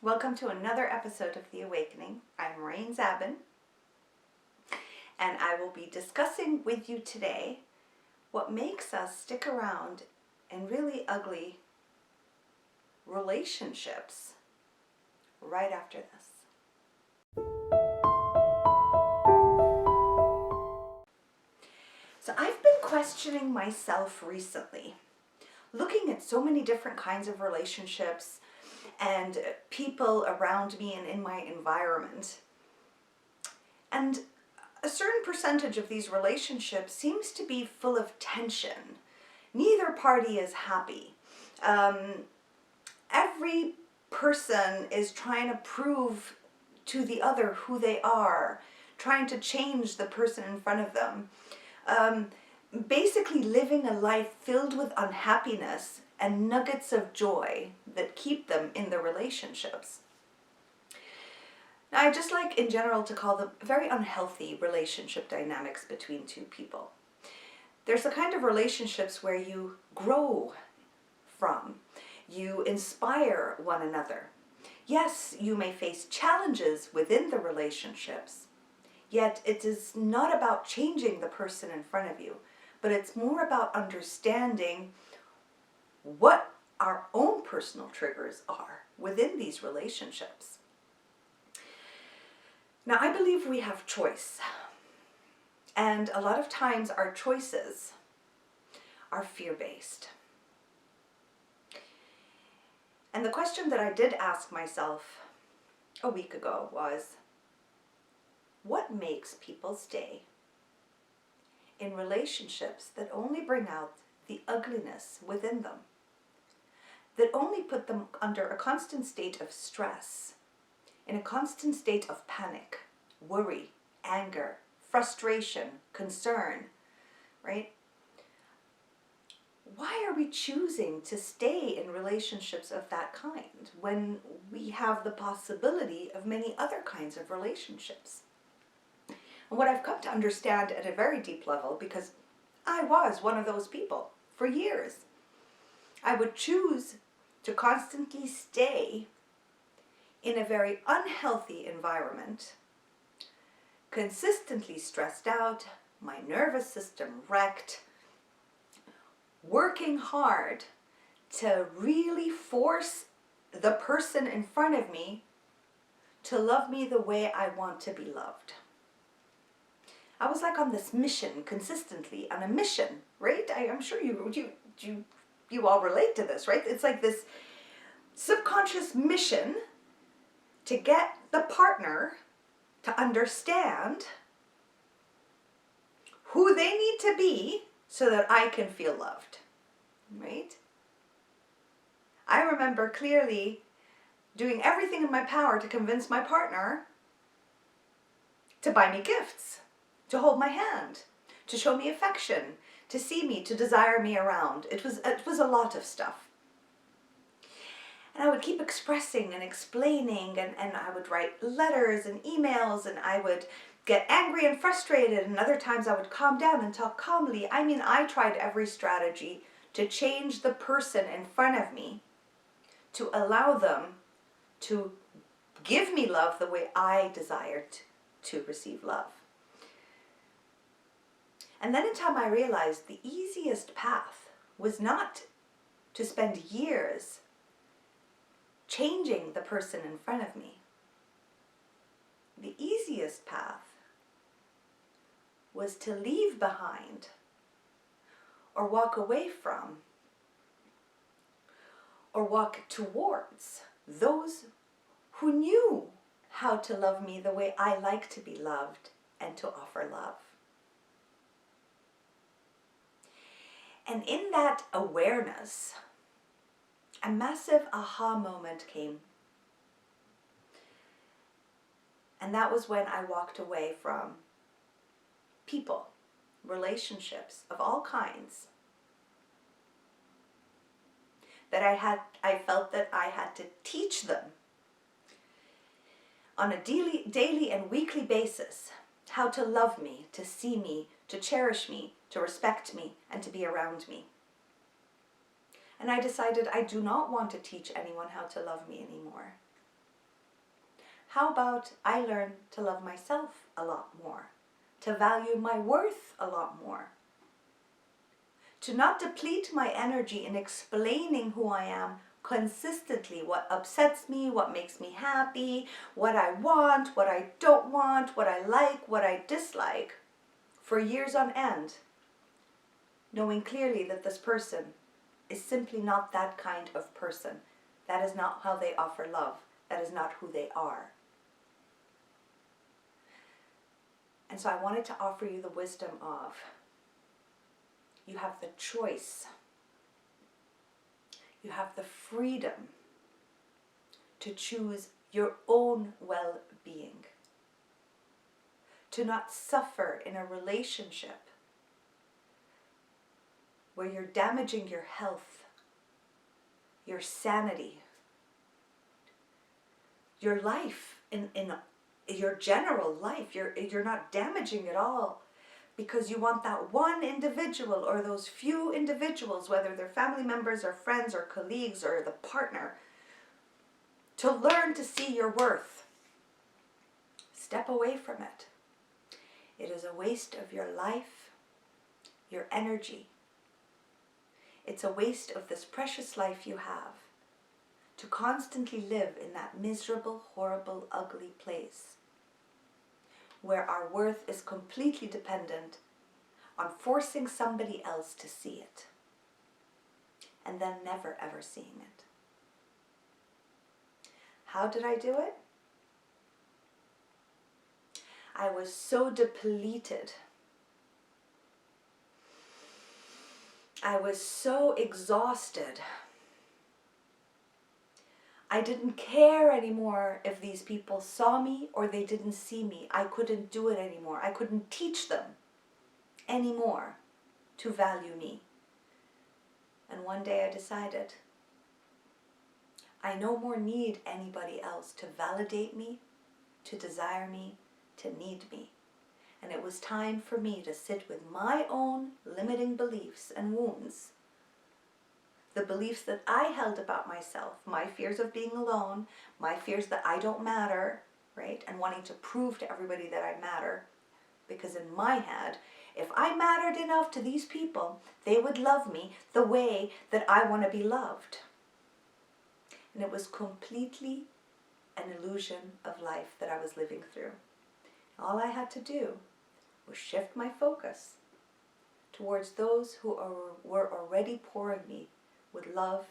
Welcome to another episode of The Awakening. I'm Zaben, and I will be discussing with you today what makes us stick around in really ugly relationships right after this. So I've been questioning myself recently, looking at so many different kinds of relationships and people around me and in my environment. And a certain percentage of these relationships seems to be full of tension. Neither party is happy. Every person is trying to prove to the other who they are, trying to change the person in front of them. Basically living a life filled with unhappiness and nuggets of joy that keep them in the relationships. Now, I just like in general to call them very unhealthy relationship dynamics between two people. There's the kind of relationships where you grow from, you inspire one another. Yes, you may face challenges within the relationships, yet it is not about changing the person in front of you, but it's more about understanding what our own personal triggers are within these relationships. Now, I believe we have choice, and a lot of times our choices are fear-based. And the question that I did ask myself a week ago was, what makes people stay in relationships that only bring out the ugliness within them, that only put them under a constant state of stress, in a constant state of panic, worry, anger, frustration, concern, right? Why are we choosing to stay in relationships of that kind when we have the possibility of many other kinds of relationships? And what I've come to understand at a very deep level, because I was one of those people for years, I would choose to constantly stay in a very unhealthy environment, consistently stressed out, my nervous system wrecked, working hard to really force the person in front of me to love me the way I want to be loved. I was like on this mission, consistently on a mission, right? I'm sure you all relate to this, right? It's like this subconscious mission to get the partner to understand who they need to be so that I can feel loved, right? I remember clearly doing everything in my power to convince my partner to buy me gifts, to hold my hand, to show me affection, to see me, to desire me around. It was a lot of stuff. And I would keep expressing and explaining, and I would write letters and emails, and I would get angry and frustrated, and other times I would calm down and talk calmly. I mean, I tried every strategy to change the person in front of me, to allow them to give me love the way I desired to receive love. And then in time I realized the easiest path was not to spend years changing the person in front of me. The easiest path was to leave behind or walk away from or walk towards those who knew how to love me the way I like to be loved and to offer love. And in that awareness, a massive aha moment came. And that was when I walked away from people, relationships of all kinds, that I felt that I had to teach them on a daily and weekly basis how to love me, to see me, to cherish me, to respect me, and to be around me. And I decided I do not want to teach anyone how to love me anymore. How about I learn to love myself a lot more, to value my worth a lot more, to not deplete my energy in explaining who I am consistently, what upsets me, what makes me happy, what I want, what I don't want, what I like, what I dislike, for years on end, knowing clearly that this person is simply not that kind of person. That is not how they offer love. That is not who they are. And so I wanted to offer you the wisdom of, you have the choice, you have the freedom to choose your own well-being, to not suffer in a relationship where you're damaging your health, your sanity, your life, in your general life. You're not damaging it all because you want that one individual or those few individuals, whether they're family members or friends or colleagues or the partner, to learn to see your worth. Step away from it. It is a waste of your life, your energy. It's a waste of this precious life you have to constantly live in that miserable, horrible, ugly place where our worth is completely dependent on forcing somebody else to see it and then never ever seeing it. How did I do it? I was so depleted. I was so exhausted. I didn't care anymore if these people saw me or they didn't see me. I couldn't do it anymore. I couldn't teach them anymore to value me. And one day I decided, I no more need anybody else to validate me, to desire me, to need me. And it was time for me to sit with my own limiting beliefs and wounds. The beliefs that I held about myself, my fears of being alone, my fears that I don't matter, right? And wanting to prove to everybody that I matter. Because in my head, if I mattered enough to these people, they would love me the way that I want to be loved. And it was completely an illusion of life that I was living through. All I had to do was shift my focus towards those who were already pouring me with love,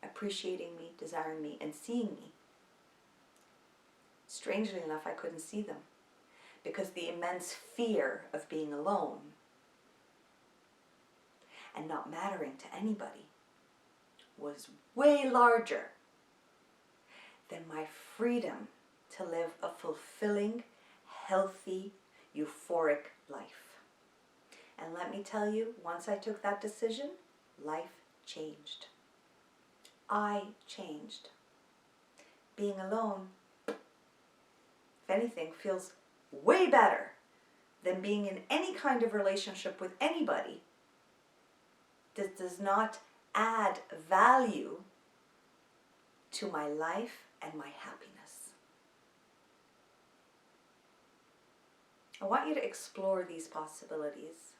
appreciating me, desiring me, and seeing me. Strangely enough, I couldn't see them because the immense fear of being alone and not mattering to anybody was way larger than my freedom to live a fulfilling, healthy, euphoric life. And let me tell you, once I took that decision, life changed. I changed. Being alone, if anything, feels way better than being in any kind of relationship with anybody that does not add value to my life and my happiness. I want you to explore these possibilities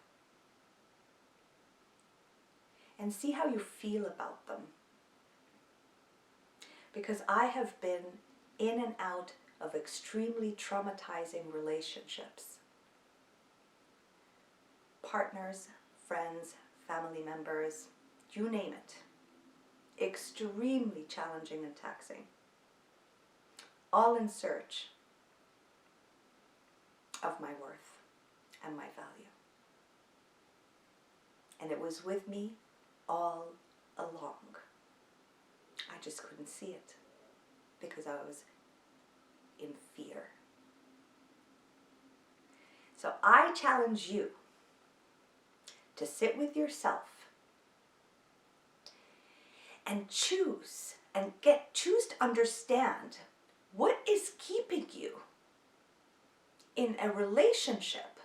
and see how you feel about them. Because I have been in and out of extremely traumatizing relationships. Partners, friends, family members, you name it. Extremely challenging and taxing. All in search of my worth and my value. And it was with me all along. I just couldn't see it because I was in fear. So I challenge you to sit with yourself and choose to understand what is keeping you in a relationship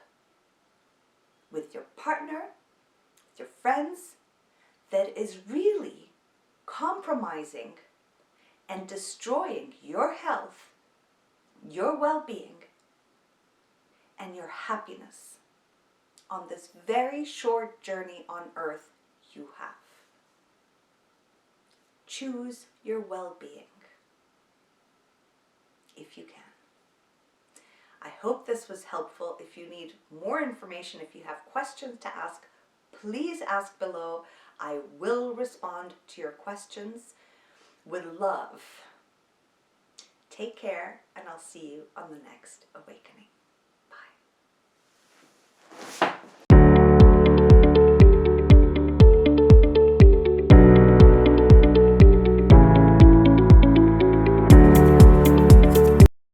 with your partner, with your friends, that is really compromising and destroying your health, your well-being and your happiness on this very short journey on earth you have. Choose your well-being if you can. I hope this was helpful. If you need more information, if you have questions to ask, please ask below. I will respond to your questions with love. Take care, and I'll see you on the next awakening.